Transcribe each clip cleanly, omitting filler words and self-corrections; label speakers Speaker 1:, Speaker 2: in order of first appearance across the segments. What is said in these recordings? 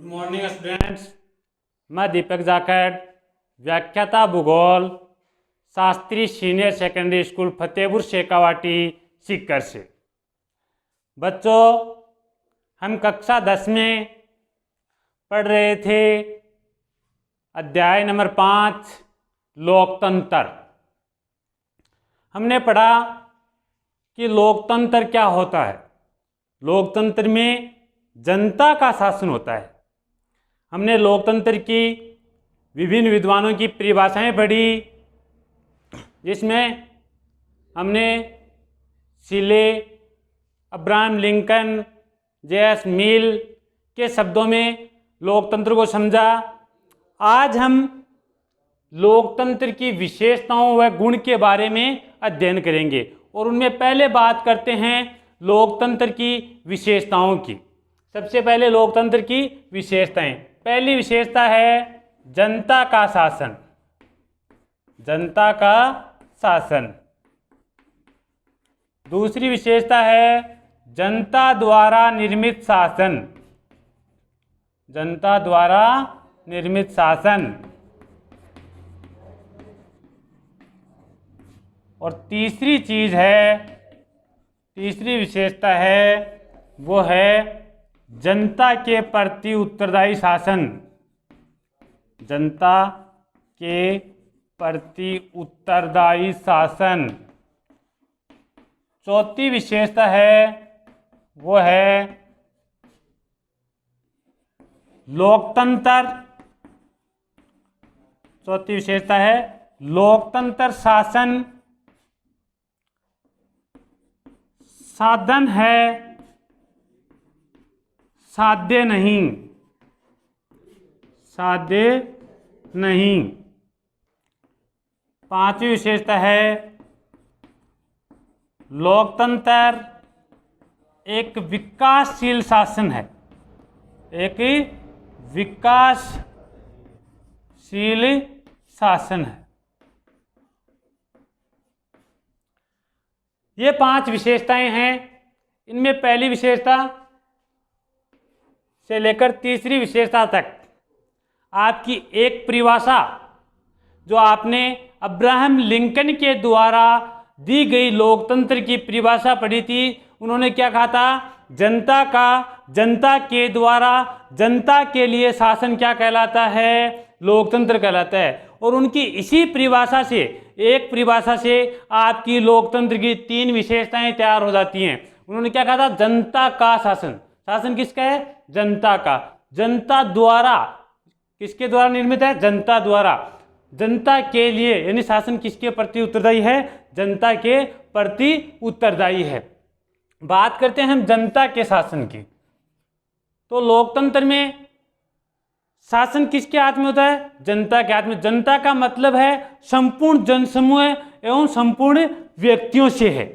Speaker 1: Good morning students. मैं दीपक जाखड़, व्याख्याता भूगोल, Shastri senior secondary school Fatehpur Shekhawati Sikar से। बच्चों, हम कक्षा 10 में पढ़ रहे थे अध्याय नंबर 5 लोकतंत्र। हमने पढ़ा कि लोकतंत्र क्या होता है। लोकतंत्र में जनता का शासन होता है। हमने लोकतंत्र की विभिन्न विद्वानों की परिभाषाएं पढ़ी, जिसमें हमने सिले, अब्राहम लिंकन, जे.एस. मिल के शब्दों में लोकतंत्र को समझा। आज हम लोकतंत्र की विशेषताओं व गुण के बारे में अध्ययन करेंगे और उनमें पहले बात करते हैं लोकतंत्र की विशेषताओं की। सबसे पहले लोकतंत्र की विशेषताएं। पहली विशेषता है जनता का शासन। जनता का शासन। दूसरी विशेषता है जनता द्वारा निर्मित शासन। जनता द्वारा निर्मित शासन। और तीसरी चीज है, तीसरी विशेषता है वो है जनता के प्रति उत्तरदायी शासन। जनता के प्रति उत्तरदायी शासन। चौथी विशेषता है वो है लोकतंत्र। चौथी विशेषता है लोकतंत्र शासन साधन है, साध्य नहीं। साध्य नहीं। पांचवी विशेषता है लोकतंत्र एक विकासशील शासन है। एक विकासशील शासन है। ये 5 विशेषताएं हैं। इनमें पहली विशेषता से लेकर तीसरी विशेषता तक आपकी एक परिभाषा जो आपने अब्राहम लिंकन के द्वारा दी गई लोकतंत्र की परिभाषा पढ़ी थी। उन्होंने क्या कहा था? जनता का, जनता के द्वारा, जनता के लिए शासन क्या कहलाता है? लोकतंत्र कहलाता है। और उनकी इसी परिभाषा से, एक परिभाषा से आपकी लोकतंत्र की 3 विशेषताएं तैयार हो जाती हैं। उन्होंने क्या कहा था? जनता का शासन। शासन किसका है? जनता का। जनता द्वारा, किसके द्वारा निर्मित है? जनता द्वारा। जनता के लिए, यानी शासन किसके प्रति उत्तरदायी है? जनता के प्रति उत्तरदायी है। बात करते हैं हम जनता के शासन की। तो लोकतंत्र में शासन किसके हाथ में होता है? जनता के हाथ में। जनता का मतलब है संपूर्ण जनसमूह एवं संपूर्ण व्यक्तियों से है।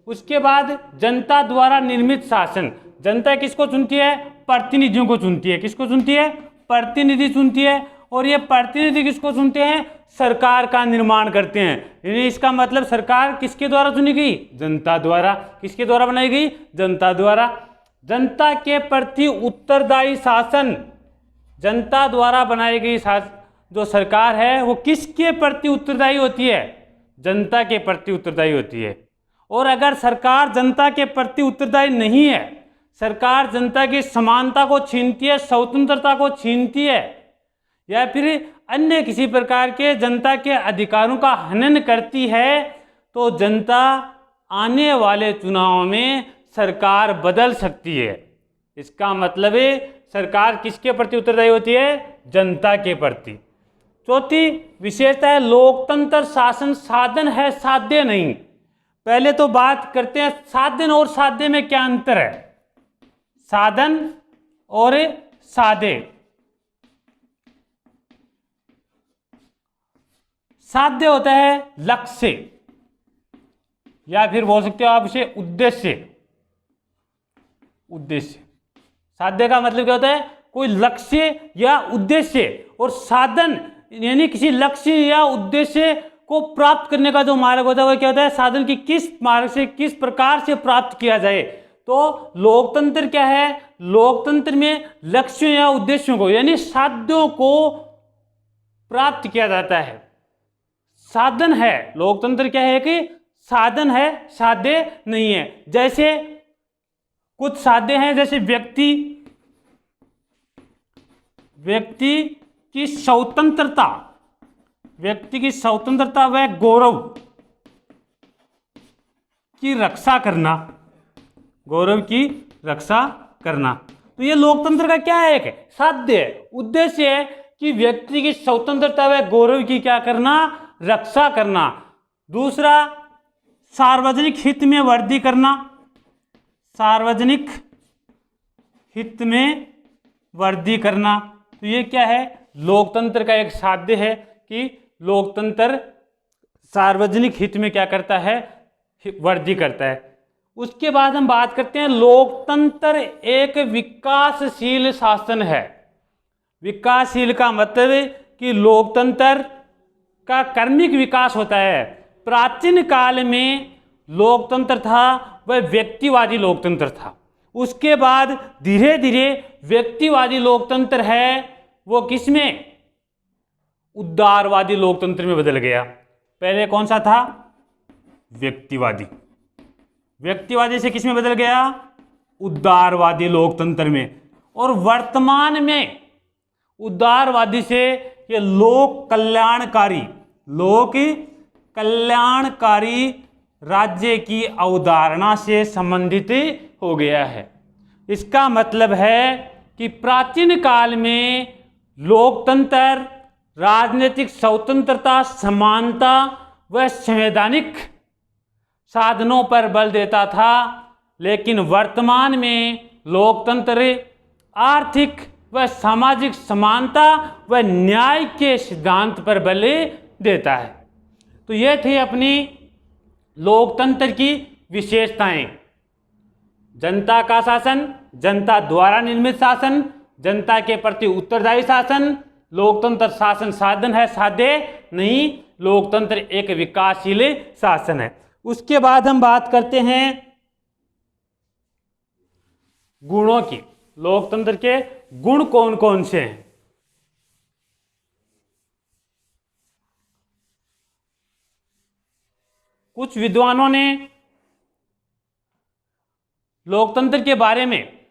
Speaker 1: उसके बाद जनता द्वारा निर्मित शासन। जनता किसको चुनती है? प्रतिनिधियों को चुनती है। किसको चुनती है? प्रतिनिधि चुनती है। और ये प्रतिनिधि किसको चुनते हैं? सरकार का निर्माण करते हैं। यानी इसका मतलब सरकार किसके द्वारा चुनी गई? जनता द्वारा। किसके द्वारा बनाई गई? जनता द्वारा। जनता के प्रति उत्तरदायी शासन। जनता द्वारा बनाई गई जो सरकार है वो किसके प्रति उत्तरदायी होती है? जनता के प्रति उत्तरदायी होती है। और अगर सरकार जनता के प्रति उत्तरदायी नहीं है, सरकार जनता की समानता को छीनती है, स्वतंत्रता को छीनती है, या फिर अन्य किसी प्रकार के जनता के अधिकारों का हनन करती है, तो जनता आने वाले चुनाव में सरकार बदल सकती है। इसका मतलब है सरकार किसके प्रति उत्तरदायी होती है? जनता के प्रति। चौथी विशेषता है लोकतंत्र शासन साधन है, साध्य नहीं। पहले तो बात करते हैं साधन और साध्य में क्या अंतर है। साधन और साध्य। साध्य होता है लक्ष्य, या फिर बोल सकते हो आप इसे उद्देश्य। उद्देश्य। साध्य का मतलब क्या होता है? कोई लक्ष्य या उद्देश्य। और साधन यानी किसी लक्ष्य या उद्देश्य को प्राप्त करने का जो मार्ग होता है वो क्या होता है? साधन की किस मार्ग से, किस प्रकार से प्राप्त किया जाए, तो लोकतंत्र क्या है? लोकतंत्र में लक्ष्यों या उद्देश्यों को यानी साध्यों को प्राप्त किया जाता है। साधन है, लोकतंत्र क्या है कि साधन है, साध्य नहीं है। जैसे कुछ साध्य हैं, जैसे व्यक्ति की स्वतंत्रता, व्यक्ति की स्वतंत्रता व गौरव की रक्षा करना, गौरव की रक्षा करना। तो ये लोकतंत्र का क्या है? एक साध्य है, उद्देश्य है कि व्यक्ति की स्वतंत्रता व गौरव की क्या करना? रक्षा करना। दूसरा, सार्वजनिक हित में वृद्धि करना, सार्वजनिक हित में वृद्धि करना। तो ये क्या है? लोकतंत्र का एक साध्य है कि लोकतंत्र सार्वजनिक हित में क्या करता है? वृद्धि करता है। उसके बाद हम बात करते हैं, लोकतंत्र एक विकासशील शासन है। विकासशील का मतलब कि लोकतंत्र का क्रमिक विकास होता है। प्राचीन काल में लोकतंत्र था वह व्यक्तिवादी लोकतंत्र था। उसके बाद धीरे धीरे व्यक्तिवादी लोकतंत्र है वो किसमें? उदारवादी लोकतंत्र में बदल गया। पहले कौन सा था? व्यक्तिवादी। व्यक्तिवादी से किसमें बदल गया? उदारवादी लोकतंत्र में। और वर्तमान में उदारवादी से ये लोक कल्याणकारी राज्य की अवधारणा से संबंधित हो गया है। इसका मतलब है कि प्राचीन काल में लोकतंत्र राजनीतिक स्वतंत्रता, समानता व संवैधानिक साधनों पर बल देता था, लेकिन वर्तमान में लोकतंत्र आर्थिक व सामाजिक समानता व न्याय के सिद्धांत पर बल देता है। तो ये थी अपनी लोकतंत्र की विशेषताएं। जनता का शासन, जनता द्वारा निर्मित शासन, जनता के प्रति उत्तरदायी शासन। लोकतंत्र शासन साधन है, साध्य नहीं। लोकतंत्र एक विकासशील शासन है। उसके बाद हम बात करते हैं गुणों की। लोकतंत्र के गुण कौन कौन से हैं? कुछ विद्वानों ने लोकतंत्र के बारे में,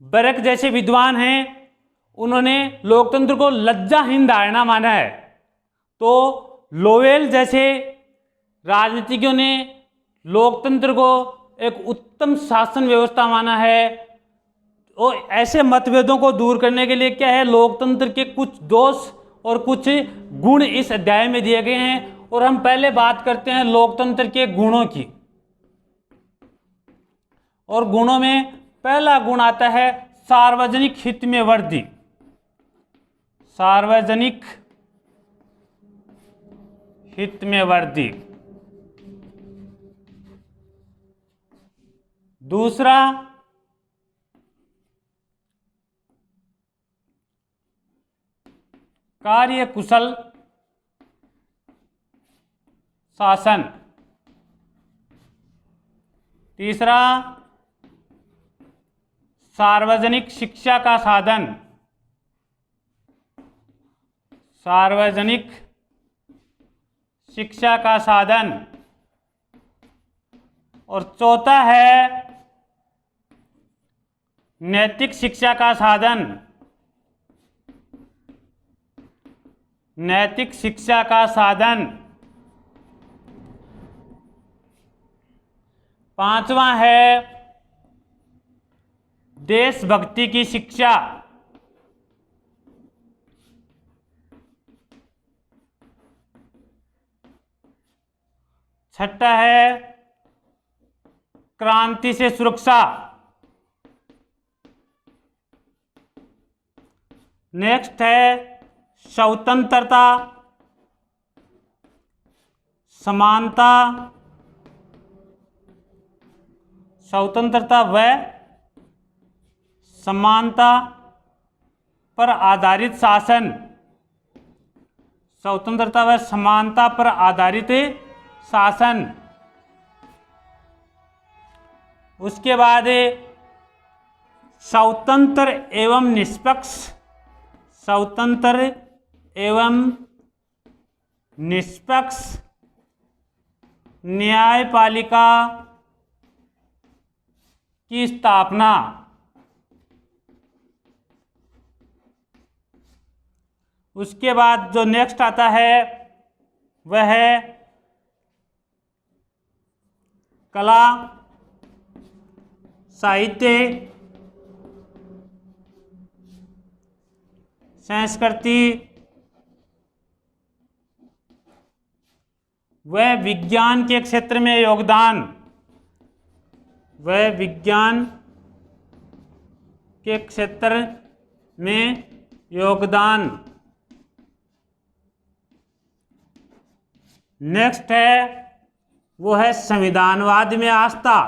Speaker 1: बरक जैसे विद्वान हैं, उन्होंने लोकतंत्र को लज्जाहीन धारणा माना है। तो लोवेल जैसे राजनीतिज्ञों ने लोकतंत्र को एक उत्तम शासन व्यवस्था माना है। और ऐसे मतभेदों को दूर करने के लिए क्या है, लोकतंत्र के कुछ दोष और कुछ गुण इस अध्याय में दिए गए हैं। और हम पहले बात करते हैं लोकतंत्र के गुणों की। और गुणों में पहला गुण आता है सार्वजनिक हित में वृद्धि। सार्वजनिक हित में वृद्धि। दूसरा, कार्यकुशल शासन। तीसरा, सार्वजनिक शिक्षा का साधन। सार्वजनिक शिक्षा का साधन। और चौथा है नैतिक शिक्षा का साधन। नैतिक शिक्षा का साधन। पांचवा है देशभक्ति की शिक्षा। छठा है क्रांति से सुरक्षा। नेक्स्ट है स्वतंत्रता, समानता, स्वतंत्रता व समानता पर आधारित शासन। स्वतंत्रता व समानता पर आधारित शासन। उसके बाद स्वतंत्र एवं निष्पक्ष, स्वतंत्र एवं निष्पक्ष न्यायपालिका की स्थापना। उसके बाद जो नेक्स्ट आता है वह है कला, साहित्य, संस्कृति व विज्ञान के क्षेत्र में योगदान, वह विज्ञान के क्षेत्र में योगदान। नेक्स्ट है वो है संविधानवाद में आस्था,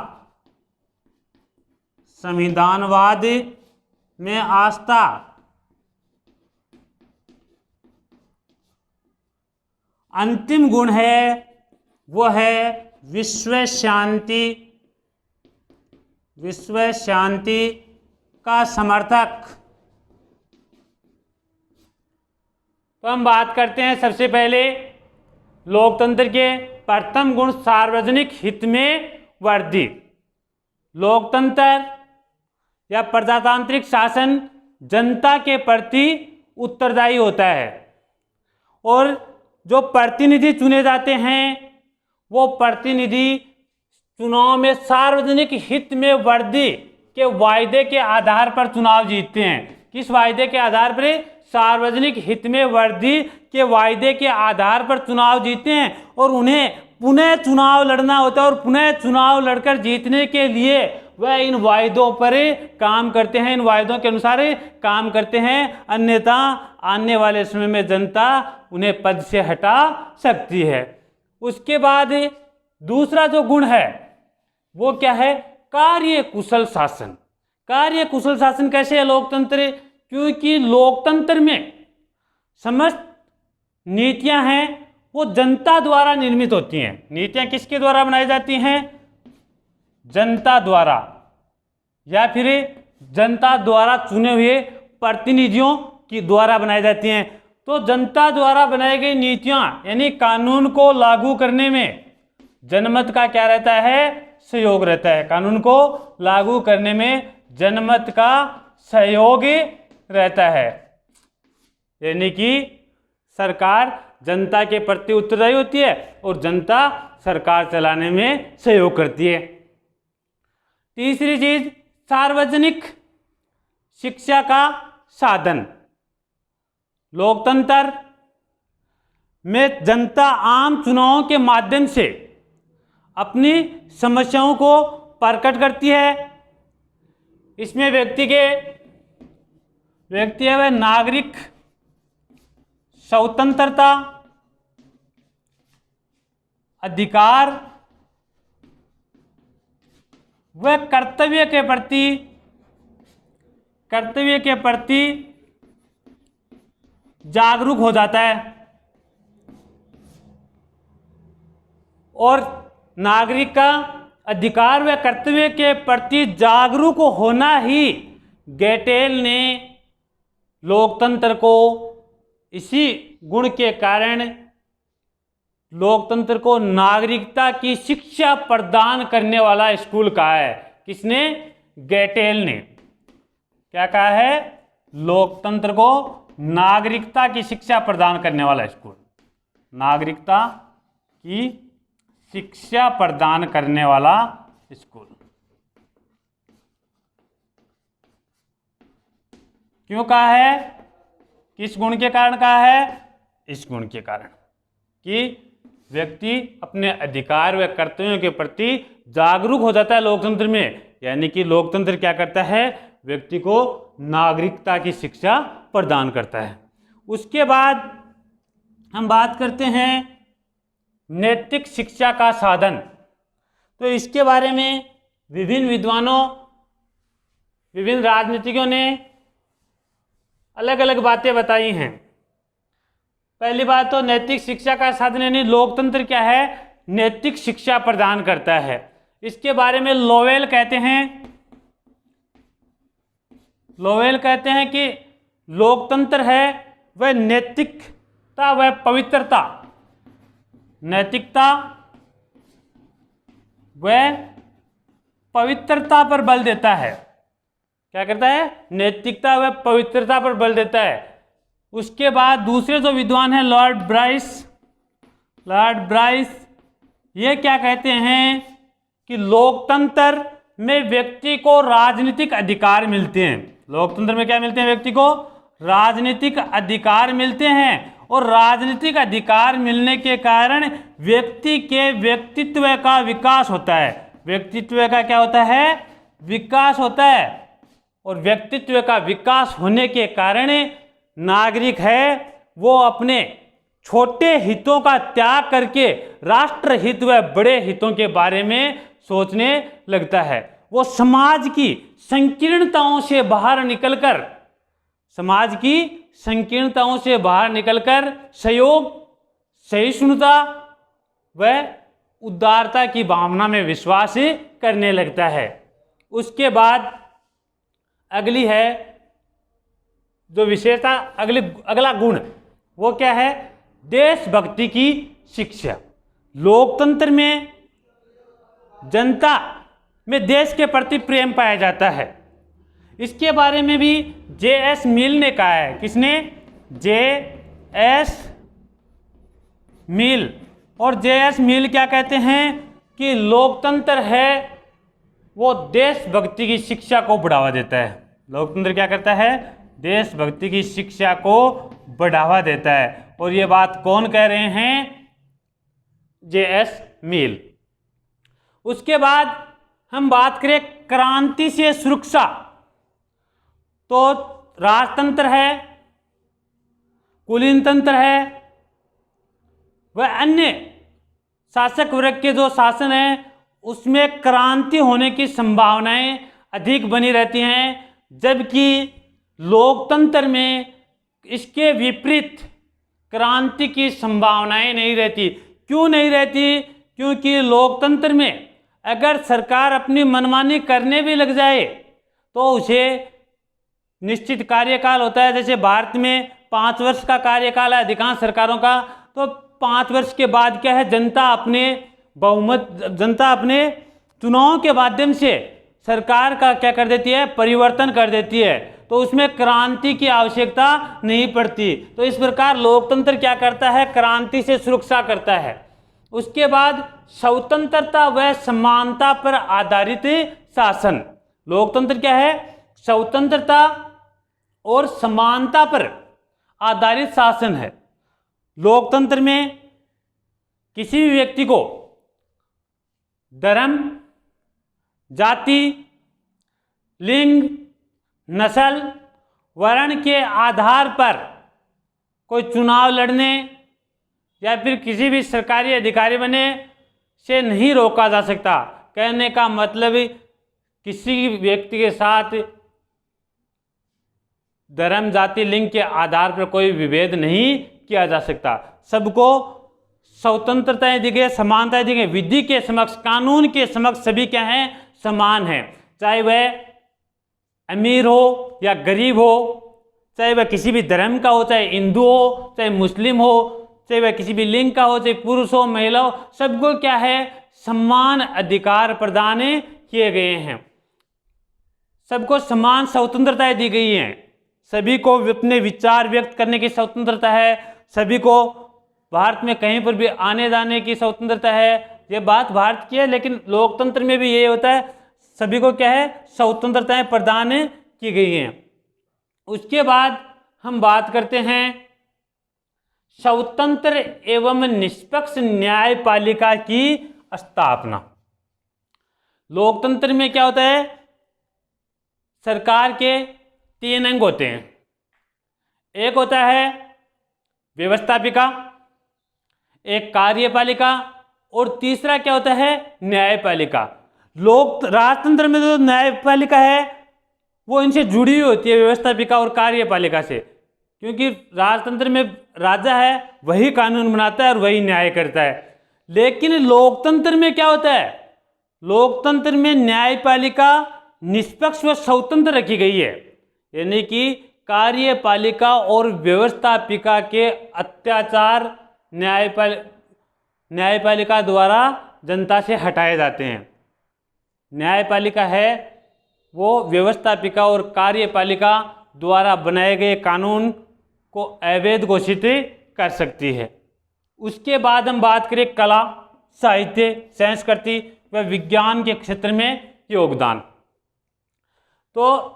Speaker 1: संविधानवाद में आस्था। अंतिम गुण है वो है विश्व शांति, विश्व शांति का समर्थक। तो हम बात करते हैं सबसे पहले लोकतंत्र के प्रथम गुण, सार्वजनिक हित में वर्धित। लोकतंत्र या प्रजातांत्रिक शासन जनता के प्रति उत्तरदायी होता है और जो प्रतिनिधि चुने जाते हैं वो प्रतिनिधि चुनाव में सार्वजनिक हित में वृद्धि के वायदे के आधार पर चुनाव जीतते हैं। किस वायदे के आधार पर? सार्वजनिक हित में वृद्धि के वायदे के आधार पर चुनाव जीतते हैं और उन्हें पुनः चुनाव लड़ना होता है और पुनः चुनाव लड़कर जीतने के लिए वह इन वायदों पर काम करते हैं, इन वायदों के अनुसार काम करते हैं, अन्यथा आने वाले समय में जनता उन्हें पद से हटा सकती है। उसके बाद दूसरा जो गुण है वो क्या है? कार्य कुशल शासन। कार्य कुशल शासन कैसे है लोकतंत्र? क्योंकि लोकतंत्र में समस्त नीतियां हैं वो जनता द्वारा निर्मित होती हैं। नीतियां किसके द्वारा बनाई जाती हैं? जनता द्वारा, या फिर जनता द्वारा चुने हुए प्रतिनिधियों की द्वारा बनाई जाती हैं। तो जनता द्वारा बनाई गई नीतियां यानी कानून को लागू करने में जनमत का क्या रहता है? सहयोग रहता है। कानून को लागू करने में जनमत का सहयोग रहता है, यानी कि सरकार जनता के प्रति उत्तरदायी होती है और जनता सरकार चलाने में सहयोग करती है। तीसरी चीज, सार्वजनिक शिक्षा का साधन। लोकतंत्र में जनता आम चुनावों के माध्यम से अपनी समस्याओं को प्रकट करती है। इसमें व्यक्ति है वह नागरिक स्वतंत्रता, अधिकार व कर्तव्य के प्रति जागरूक हो जाता है और नागरिक का अधिकार व कर्तव्य के प्रति जागरूक होना ही गेटेल ने लोकतंत्र को, इसी गुण के कारण लोकतंत्र को नागरिकता की शिक्षा प्रदान करने वाला स्कूल कहा है। किसने? गेटेल ने। क्या कहा है? लोकतंत्र को नागरिकता की शिक्षा प्रदान करने वाला स्कूल। नागरिकता की शिक्षा प्रदान करने वाला स्कूल। क्यों कहा है? किस गुण के कारण कहा है? इस गुण के कारण कि व्यक्ति अपने अधिकार व कर्तव्यों के प्रति जागरूक हो जाता है लोकतंत्र में। यानी कि लोकतंत्र क्या करता है? व्यक्ति को नागरिकता की शिक्षा प्रदान करता है। उसके बाद हम बात करते हैं नैतिक शिक्षा का साधन। तो इसके बारे में विभिन्न विद्वानों, विभिन्न राजनीतिज्ञों ने अलग अलग बातें बताई हैं। पहली बात तो नैतिक शिक्षा का साधन यानी लोकतंत्र क्या है? नैतिक शिक्षा प्रदान करता है। इसके बारे में लोवेल कहते हैं, लोवेल कहते हैं कि लोकतंत्र है वह नैतिकता व पवित्रता, नैतिकता व पवित्रता पर बल देता है। क्या करता है? नैतिकता व पवित्रता पर बल देता है। उसके बाद दूसरे जो विद्वान हैं लॉर्ड ब्राइस ये क्या कहते हैं कि लोकतंत्र में व्यक्ति को राजनीतिक अधिकार मिलते हैं। लोकतंत्र में क्या मिलते हैं? व्यक्ति को राजनीतिक अधिकार मिलते हैं और राजनीतिक अधिकार मिलने के कारण व्यक्ति के व्यक्तित्व का विकास होता है। व्यक्तित्व का क्या होता है? विकास होता है। और व्यक्तित्व का विकास होने के कारण नागरिक है वो अपने छोटे हितों का त्याग करके राष्ट्र हित व बड़े हितों के बारे में सोचने लगता है। वो समाज की संकीर्णताओं से बाहर निकलकर, समाज की संकीर्णताओं से बाहर निकलकर सहयोग, सहिष्णुता व उदारता की भावना में विश्वास करने लगता है। उसके बाद अगली है जो विशेषता, अगला गुण वो क्या है? देशभक्ति की शिक्षा। लोकतंत्र में जनता में देश के प्रति प्रेम पाया जाता है। इसके बारे में भी J.S. मिल ने कहा है। किसने? J.S. मिल। और J.S. मिल क्या कहते हैं कि लोकतंत्र है वो देशभक्ति की शिक्षा को बढ़ावा देता है। लोकतंत्र क्या करता है? देशभक्ति की शिक्षा को बढ़ावा देता है। और ये बात कौन कह रहे हैं? J.S. मिल। उसके बाद हम बात करें क्रांति से सुरक्षा, तो राजतंत्र है, कुलीन तंत्र है वह अन्य शासक वर्ग के जो शासन है उसमें क्रांति होने की संभावनाएं अधिक बनी रहती हैं, जबकि लोकतंत्र में इसके विपरीत क्रांति की संभावनाएं नहीं रहती। क्यों नहीं रहती? क्योंकि लोकतंत्र में अगर सरकार अपनी मनमानी करने भी लग जाए तो उसे निश्चित कार्यकाल होता है। जैसे भारत में 5 वर्ष का कार्यकाल है अधिकांश सरकारों का, तो 5 वर्ष के बाद क्या है? जनता अपने चुनाव के माध्यम से सरकार का क्या कर देती है? परिवर्तन कर देती है। तो उसमें क्रांति की आवश्यकता नहीं पड़ती। तो इस प्रकार लोकतंत्र क्या करता है? क्रांति से सुरक्षा करता है। उसके बाद स्वतंत्रता व समानता पर आधारित शासन। लोकतंत्र क्या है? स्वतंत्रता और समानता पर आधारित शासन है। लोकतंत्र में किसी भी व्यक्ति को धर्म, जाति, लिंग, नस्ल, वर्ण के आधार पर कोई चुनाव लड़ने या फिर किसी भी सरकारी अधिकारी बनने से नहीं रोका जा सकता। कहने का मतलब किसी व्यक्ति के साथ धर्म, जाति, लिंग के आधार पर कोई विभेद नहीं किया जा सकता। सबको स्वतंत्रताएं दी गई, समानताएं दी गई। विधि के समक्ष, कानून के समक्ष सभी क्या हैं? समान हैं। चाहे वह अमीर हो या गरीब हो, चाहे वह किसी भी धर्म का हो, चाहे हिंदू हो, चाहे मुस्लिम हो, चाहे वह किसी भी लिंग का हो, चाहे पुरुष हो, महिला हो, सबको क्या है? समान अधिकार प्रदान किए गए हैं। सबको समान स्वतंत्रताएं दी गई हैं। सभी को अपने विचार व्यक्त करने की स्वतंत्रता है। सभी को भारत में कहीं पर भी आने जाने की स्वतंत्रता है। ये बात भारत की है, लेकिन लोकतंत्र में भी ये होता है, सभी को क्या है? स्वतंत्रताएं प्रदान की गई हैं। उसके बाद हम बात करते हैं स्वतंत्र एवं निष्पक्ष न्यायपालिका की स्थापना। लोकतंत्र में क्या होता है? सरकार के 3 अंग होते हैं। एक होता है व्यवस्थापिका, एक कार्यपालिका और तीसरा क्या होता है? न्यायपालिका। राजतंत्र में जो न्यायपालिका है वो इनसे जुड़ी हुई होती है, व्यवस्थापिका और कार्यपालिका से, क्योंकि राजतंत्र में राजा है वही कानून बनाता है और वही न्याय करता है। लेकिन लोकतंत्र में क्या होता है? लोकतंत्र में न्यायपालिका निष्पक्ष व स्वतंत्र रखी गई है, यानी कि कार्यपालिका और व्यवस्थापिका के अत्याचार न्यायपालिका द्वारा जनता से हटाए जाते हैं। न्यायपालिका है वो व्यवस्थापिका और कार्यपालिका द्वारा बनाए गए कानून को अवैध घोषित कर सकती है। उसके बाद हम बात करें कला, साहित्य, संस्कृति व विज्ञान के क्षेत्र में योगदान। तो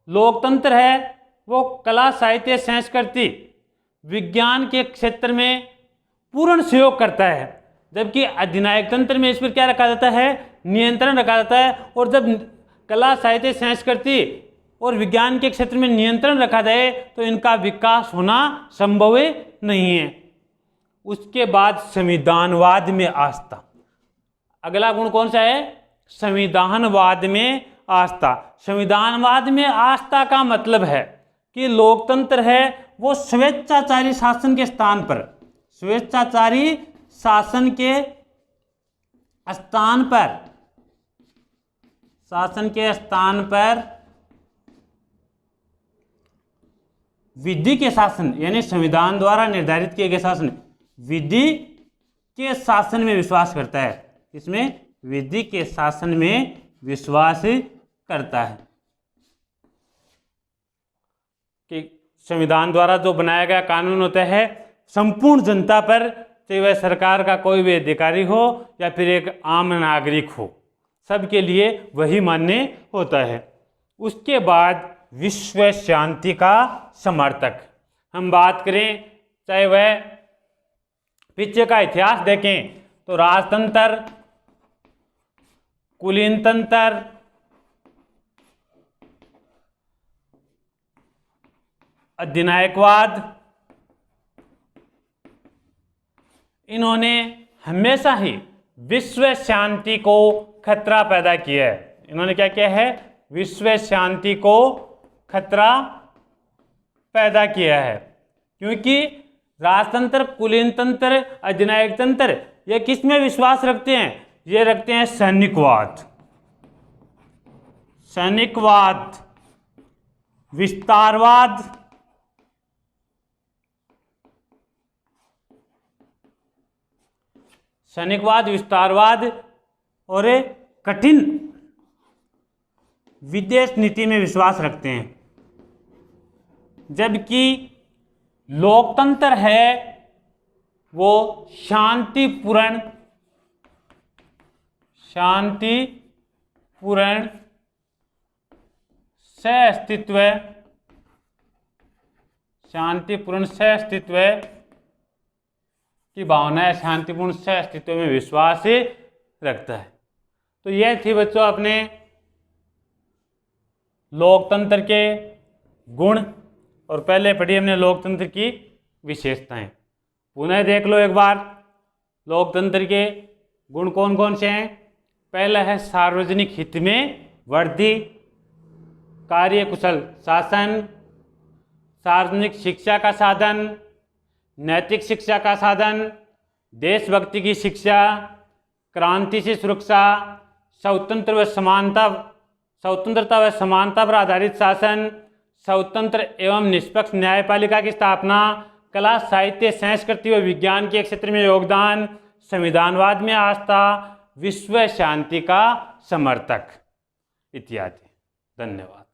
Speaker 1: लोकतंत्र है वो कला, साहित्य, संस्कृति, विज्ञान के क्षेत्र में पूर्ण सहयोग करता है, जबकि अधिनायक तंत्र में इस पर क्या रखा जाता है, नियंत्रण रखा जाता है। और जब कला, साहित्य, संस्कृति और विज्ञान के क्षेत्र में नियंत्रण रखा जाए तो इनका विकास होना संभव नहीं है। उसके बाद संविधानवाद में आस्था। अगला गुण कौन सा है, संविधानवाद में आस्था। संविधानवाद में आस्था का मतलब है कि लोकतंत्र है वो स्वेच्छाचारी शासन के स्थान पर, स्वेच्छाचारी शासन के स्थान पर विधि के शासन, यानी संविधान द्वारा निर्धारित किए गए शासन, विधि के शासन में विश्वास करता है। इसमें विधि के शासन में विश्वास करता है कि संविधान द्वारा जो बनाया गया कानून होता है संपूर्ण जनता पर, चाहे वह सरकार का कोई भी अधिकारी हो या फिर एक आम नागरिक हो, सबके लिए वही मान्य होता है। उसके बाद विश्व शांति का समर्थक। हम बात करें, चाहे वह पीछे का इतिहास देखें तो राजतंत्र, कुलीन तंत्र, अधिनायकवाद, इन्होंने हमेशा ही विश्व शांति को खतरा पैदा किया है। इन्होंने क्या किया है, विश्व शांति को खतरा पैदा किया है, क्योंकि राजतंत्र, कुलीन तंत्र, अधिनायक तंत्र ये किस में विश्वास रखते हैं, ये रखते हैं सैनिकवाद, विस्तारवाद, विस्तारवाद और कठिन विदेश नीति में विश्वास रखते हैं। जबकि लोकतंत्र है वो शांतिपूर्ण सह अस्तित्व की भावना है, शांतिपूर्ण सह अस्तित्व में विश्वास रखता है। तो यह थी बच्चों अपने लोकतंत्र के गुण, और पहले पढ़ी हमने लोकतंत्र की विशेषताएं। पुनः देख लो एक बार, लोकतंत्र के गुण कौन कौन से हैं। पहला है सार्वजनिक हित में वृद्धि, कार्यकुशल शासन, सार्वजनिक शिक्षा का साधन, नैतिक शिक्षा का साधन, देशभक्ति की शिक्षा, क्रांति से सुरक्षा, स्वतंत्रता व समानता पर आधारित शासन, स्वतंत्र एवं निष्पक्ष न्यायपालिका की स्थापना, कला, साहित्य, संस्कृति व विज्ञान के क्षेत्र में योगदान, संविधानवाद में आस्था, विश्व शांति का समर्थक इत्यादि। धन्यवाद।